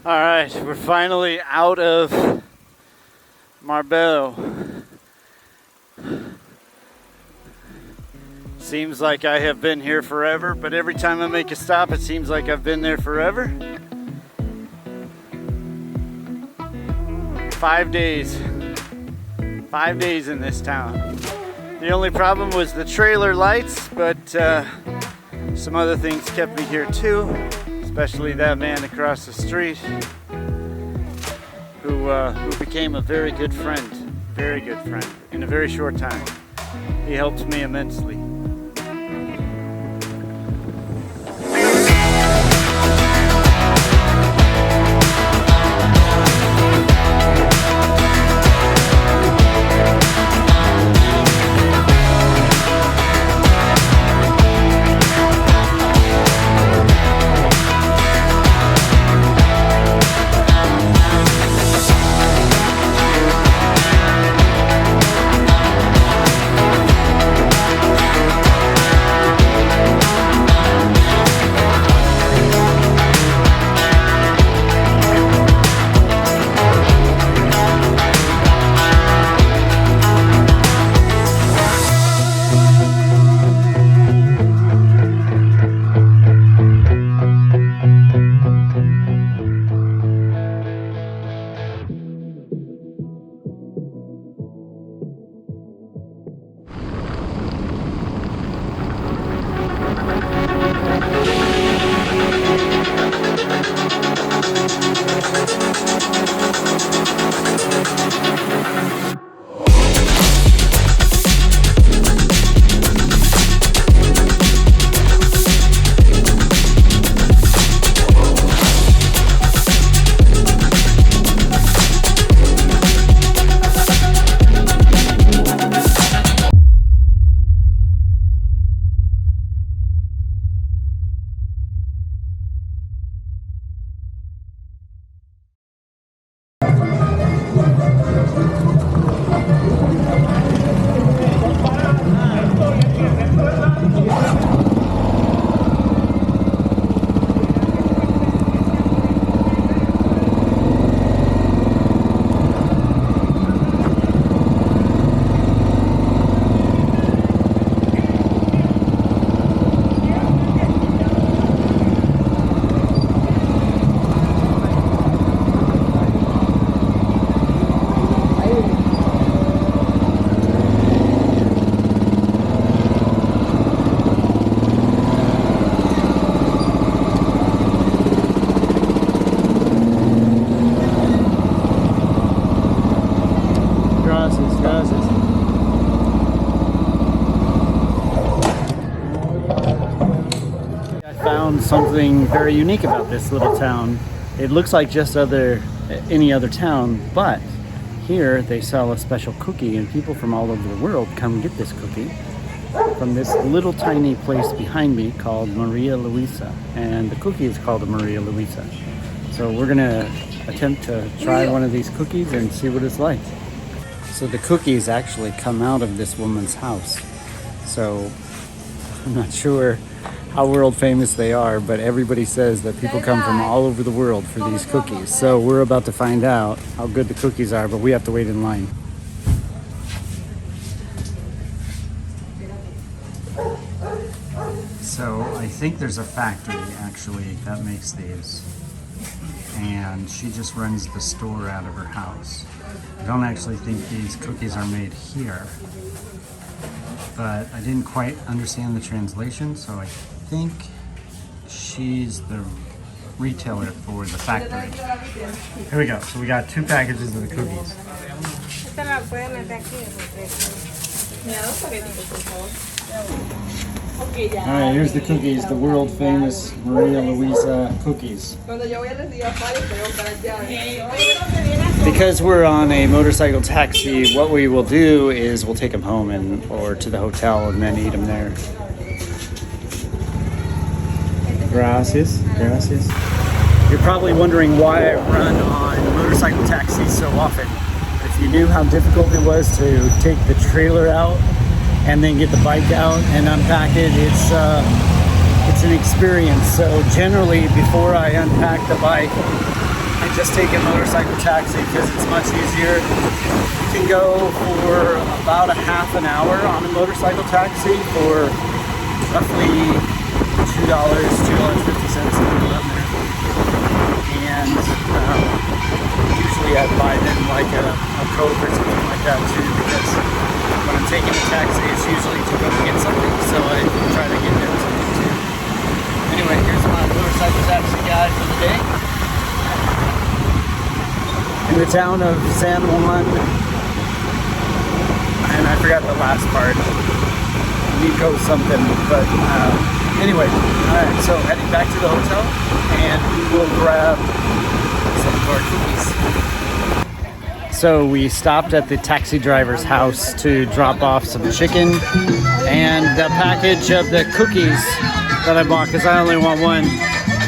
Alright, we're finally out of Marbella. Seems like I have been here forever, but every time I make a stop, it seems like I've been there forever. 5 days. 5 days in this town. The only problem was the trailer lights, but some other things kept me here too. Especially that man across the street who became a very good friend in a very short time. He helped me immensely. Something very unique about this little town. It looks like just any other town, but here they sell a special cookie and people from all over the world come get this cookie from this little tiny place behind me called Maria Luisa, and the cookie is called a Maria Luisa. So we're gonna attempt to try one of these cookies and see what it's like. So the cookies actually come out of this woman's house. So I'm not sure how world famous they are, but everybody says that people come from all over the world for these cookies. So we're about to find out how good the cookies are, but we have to wait in line. So I think there's a factory actually that makes these, and she just runs the store out of her house. I don't actually think these cookies are made here, but I didn't quite understand the translation, so I think she's the retailer for the factory. Here we go. So we got 2 packages of the cookies. Alright, here's the cookies, the world famous Maria Luisa cookies. Because we're on a motorcycle taxi, what we will do is we'll take them home or to the hotel and then eat them there. Gracias, gracias. You're probably wondering why I run on motorcycle taxis so often. If you knew how difficult it was to take the trailer out and then get the bike out and unpack it, it's an experience. So generally, before I unpack the bike, and just take a motorcycle taxi because it's much easier. You can go for about a half an hour on a motorcycle taxi for roughly $2, $2.50 around there. And usually I buy them like a Coke or something like that too, because when I'm taking a taxi it's usually to go get something, so I try to get them something too. Anyway, here's my motorcycle taxi guide for the day. In the town of San Juan, and I forgot the last part, Nico something, but anyway, alright, so heading back to the hotel, and we will grab some of our cookies. So we stopped at the taxi driver's house to drop off some chicken and a package of the cookies that I bought, because I only want one.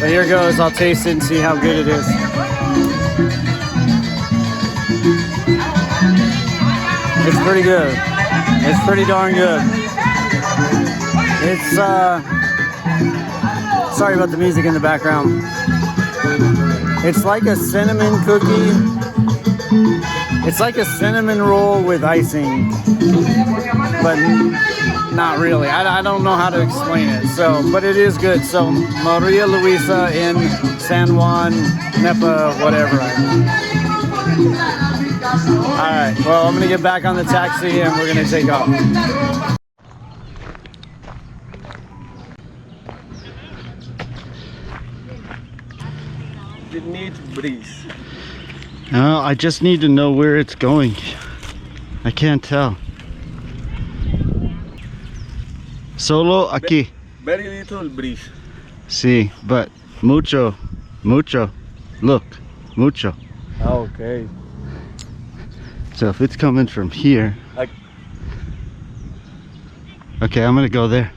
But here goes, I'll taste it and see how good it is. It's pretty good. It's pretty darn good. It's, sorry about the music in the background. It's like a cinnamon cookie. It's like a cinnamon roll with icing, but not really. I don't know how to explain it. So, but it is good. So, Maria Luisa in San Juan, Nepa, whatever. Alright, well, I'm going to get back on the taxi and we're going to take off. You need breeze. No, I just need to know where it's going. I can't tell. Solo aquí. Very little breeze. Sí, but mucho, mucho. Look, mucho. Okay. So if it's coming from here. Okay, I'm gonna go there.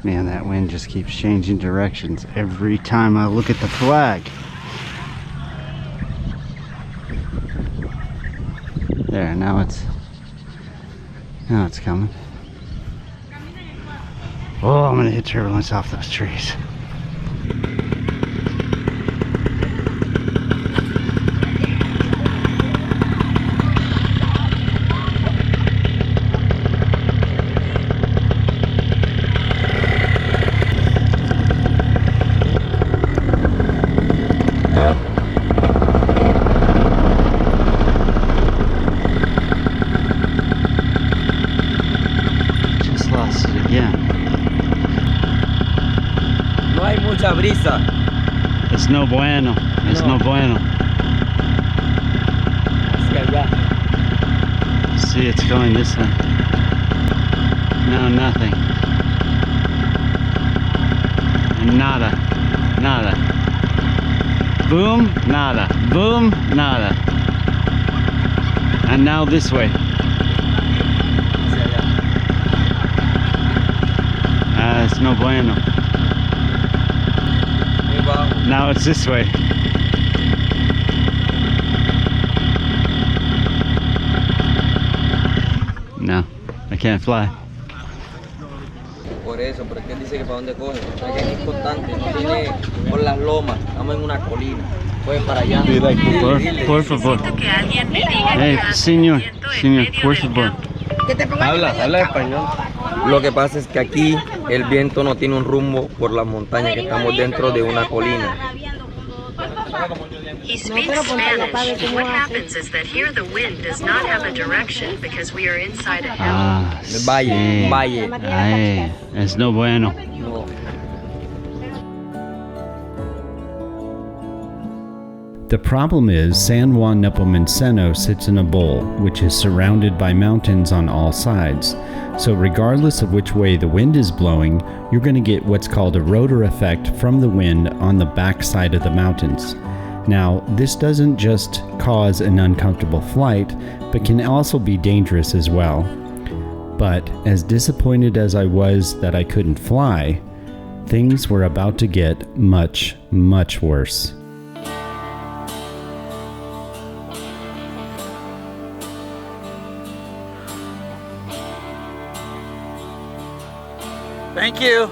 Man, that wind just keeps changing directions every time I look at the flag. There, now it's coming. Oh, I'm gonna hit turbulence off those trees. No hay mucha brisa. It's no bueno. It's no bueno. Hacia allá. See, it's going this way. No, nothing. Nada. Nada. Boom, nada. Boom, nada. And now this way. Hacia allá. It's no bueno. Muy bajo. Now it's this way. No, I can't fly. Por eso, pero es que él dice que para dónde coge. Hay que ir constante, no tiene por las lomas, estamos en una colina. Coge para allá. Por favor. Hey, señor, por favor. Habla español. Lo que pasa es que aquí el viento no tiene un rumbo por la montaña, que estamos dentro de una colina. He speaks Spanish. What happens is that here the wind does not have a direction because we are inside a hill. Ah, Valle, valle. Ay, es no bueno. No. The problem is San Juan Nepomuceno sits in a bowl, which is surrounded by mountains on all sides. So regardless of which way the wind is blowing, you're going to get what's called a rotor effect from the wind on the back side of the mountains. Now, this doesn't just cause an uncomfortable flight, but can also be dangerous as well. But as disappointed as I was that I couldn't fly, things were about to get much, much worse. Thank you.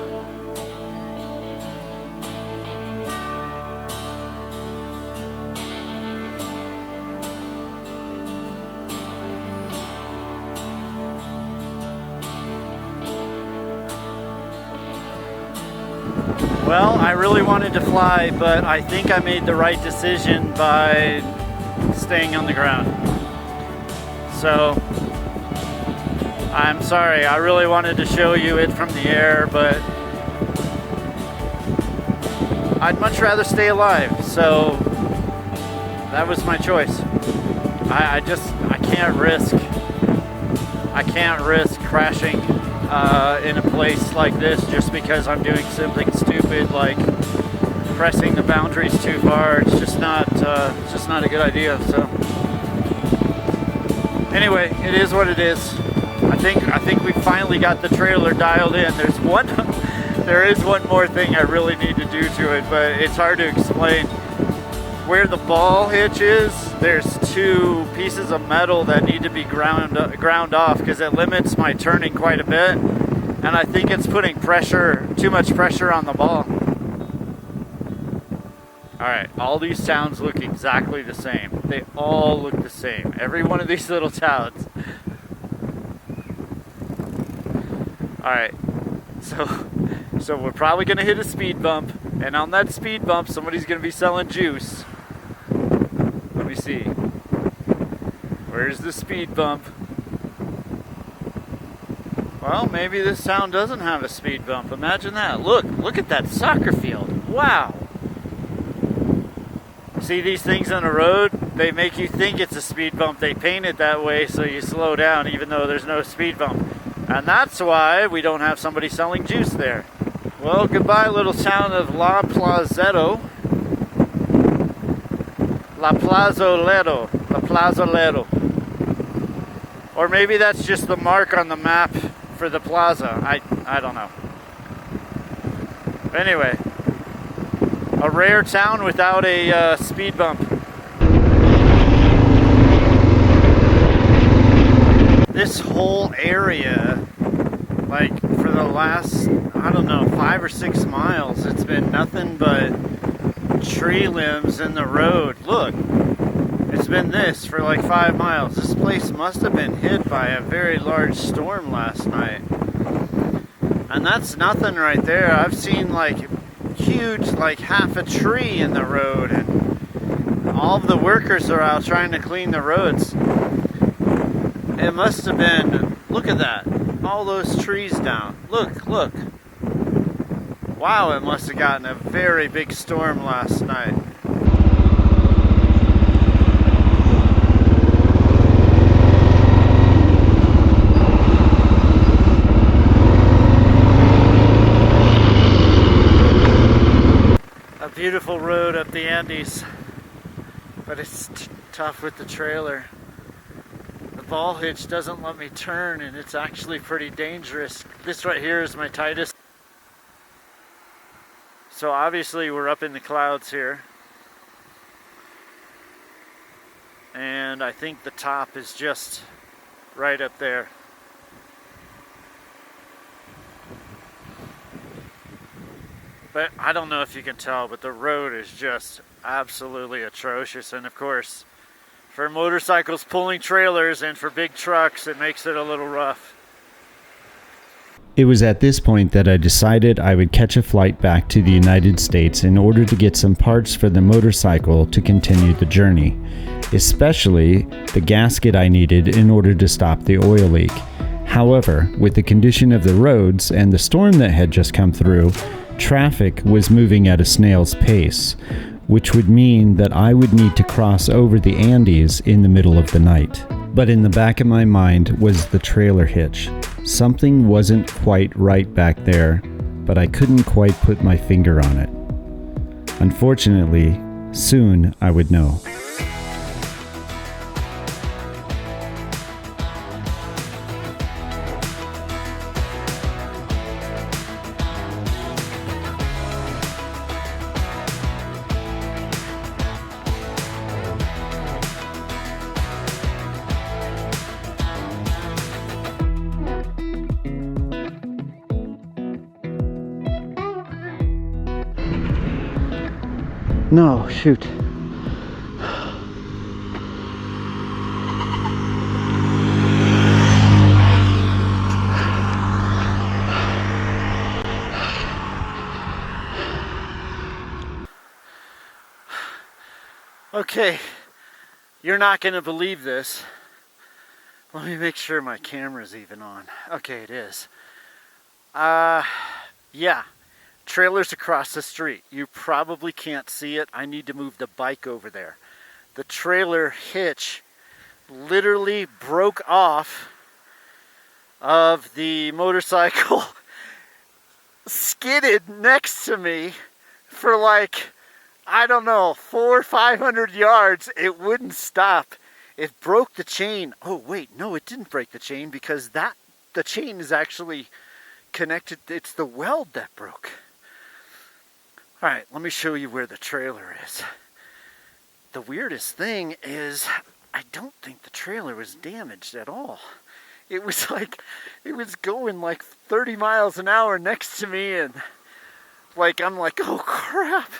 Well, I really wanted to fly, but I think I made the right decision by staying on the ground. So, I'm sorry, I really wanted to show you it from the air, but I'd much rather stay alive, so that was my choice. I can't risk crashing in a place like this just because I'm doing something stupid like pressing the boundaries too far. It's just not a good idea. So anyway, it is what it is. I think we finally got the trailer dialed in. There is one more thing I really need to do to it, but it's hard to explain. Where the ball hitch is, there's two pieces of metal that need to be ground off because it limits my turning quite a bit, and I think it's putting too much pressure on the ball. Alright, all these towns look exactly the same. They all look the same. Every one of these little towns. Alright, so we're probably going to hit a speed bump, and on that speed bump somebody's going to be selling juice. Let me see. Where's the speed bump? Well, maybe this town doesn't have a speed bump. Imagine that. Look at that soccer field. Wow. See these things on the road? They make you think it's a speed bump. They paint it that way so you slow down even though there's no speed bump. And that's why we don't have somebody selling juice there. Well, goodbye little town of La Plazzetto. La Plazolero. Or maybe that's just the mark on the map for the plaza. I don't know. Anyway, a rare town without a speed bump. This whole area, like for the last, I don't know, 5 or 6 miles, it's been nothing but tree limbs in the road. Look, it's been this for like 5 miles. This place must have been hit by a very large storm last night. And that's nothing right there. I've seen like huge, like half a tree in the road, and all of the workers are out trying to clean the roads. It must have been, look at that, all those trees down. Look. Wow, it must have gotten a very big storm last night. A beautiful road up the Andes, but it's tough with the trailer. The ball hitch doesn't let me turn, and it's actually pretty dangerous. This right here is my tightest. So obviously we're up in the clouds here. And I think the top is just right up there. But I don't know if you can tell, but the road is just absolutely atrocious. And of course, for motorcycles pulling trailers and for big trucks, it makes it a little rough. It was at this point that I decided I would catch a flight back to the United States in order to get some parts for the motorcycle to continue the journey, especially the gasket I needed in order to stop the oil leak. However, with the condition of the roads and the storm that had just come through, traffic was moving at a snail's pace, which would mean that I would need to cross over the Andes in the middle of the night. But in the back of my mind was the trailer hitch. Something wasn't quite right back there, but I couldn't quite put my finger on it. Unfortunately, soon I would know. No, shoot. Okay, you're not gonna believe this. Let me make sure my camera's even on. Okay, it is. Yeah, trailer's across the street. You probably can't see it. I need to move the bike over there. The trailer hitch literally broke off of the motorcycle, skidded next to me for like, I don't know, 400 or 500 yards. It wouldn't stop. It broke the chain. Oh wait, no, it didn't break the chain, because the chain is actually connected. It's the weld that broke. All right, let me show you where the trailer is. The weirdest thing is, I don't think the trailer was damaged at all. It was like, it was going like 30 miles an hour next to me, and like, I'm like, oh crap.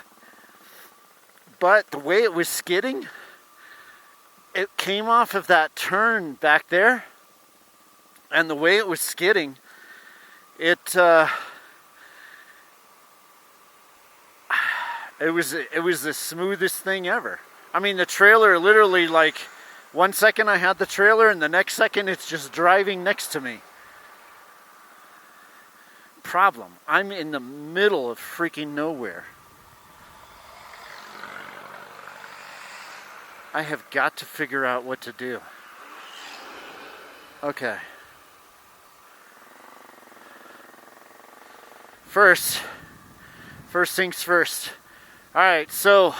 But the way it was skidding, it came off of that turn back there, and the way it was skidding, it was the smoothest thing ever. I mean, the trailer literally, like, 1 second I had the trailer, and the next second it's just driving next to me. Problem, I'm in the middle of freaking nowhere. I have got to figure out what to do. Okay. First things first. Alright, so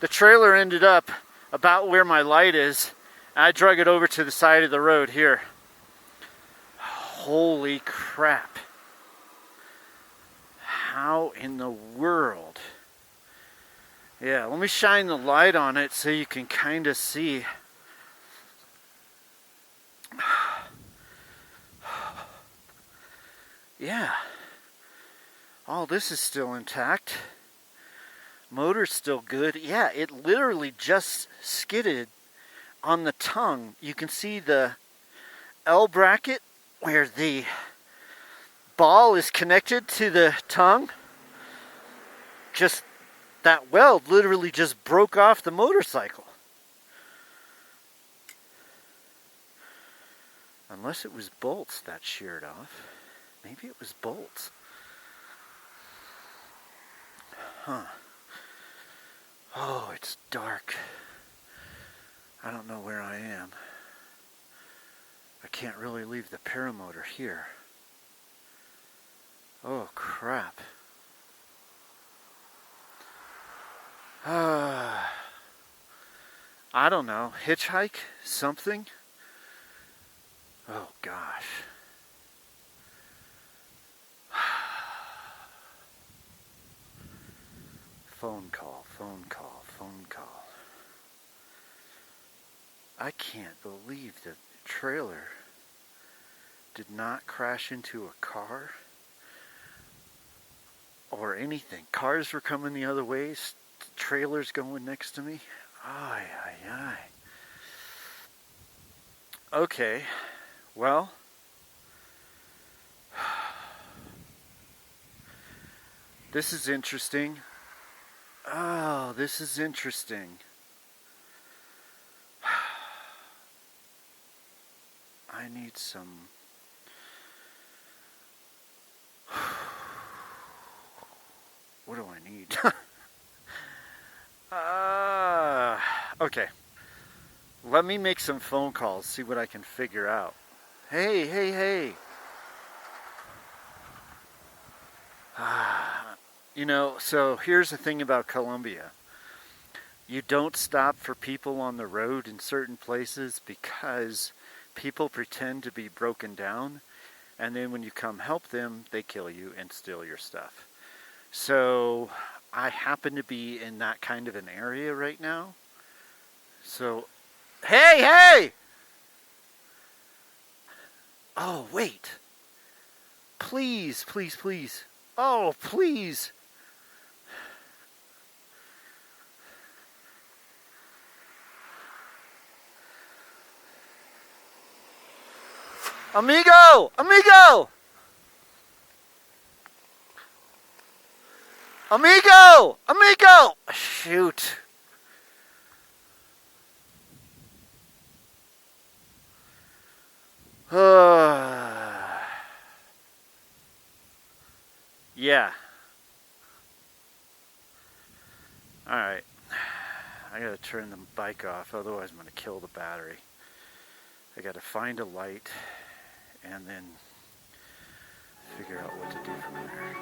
the trailer ended up about where my light is. I drug it over to the side of the road here. Holy crap. How in the world? Yeah, let me shine the light on it so you can kind of see. Yeah. All this is still intact. Motor's still good. Yeah, it literally just skidded on the tongue. You can see the L bracket where the ball is connected to the tongue. Just that weld literally just broke off the motorcycle. Unless it was bolts that sheared off. Maybe it was bolts. Huh. Oh, it's dark. I don't know where I am. I can't really leave the paramotor here. Oh, crap. I don't know. Hitchhike? Something? Oh, gosh. Phone call, phone call, phone call. I can't believe the trailer did not crash into a car or anything. Cars were coming the other way, trailers going next to me. Ay, ay, ay. Okay, well, this is interesting. Oh, this is interesting. I need some... What do I need? Okay. Let me make some phone calls, see what I can figure out. Hey, hey, hey. You know, so here's the thing about Colombia. You don't stop for people on the road in certain places because people pretend to be broken down, and then when you come help them, they kill you and steal your stuff. So I happen to be in that kind of an area right now. So, hey, hey! Oh, wait. Please, please, please. Oh, please. Amigo! Amigo! Amigo! Amigo! Shoot. Yeah. Alright. I gotta turn the bike off, otherwise I'm gonna kill the battery. I gotta find a light and then figure out what to do from there.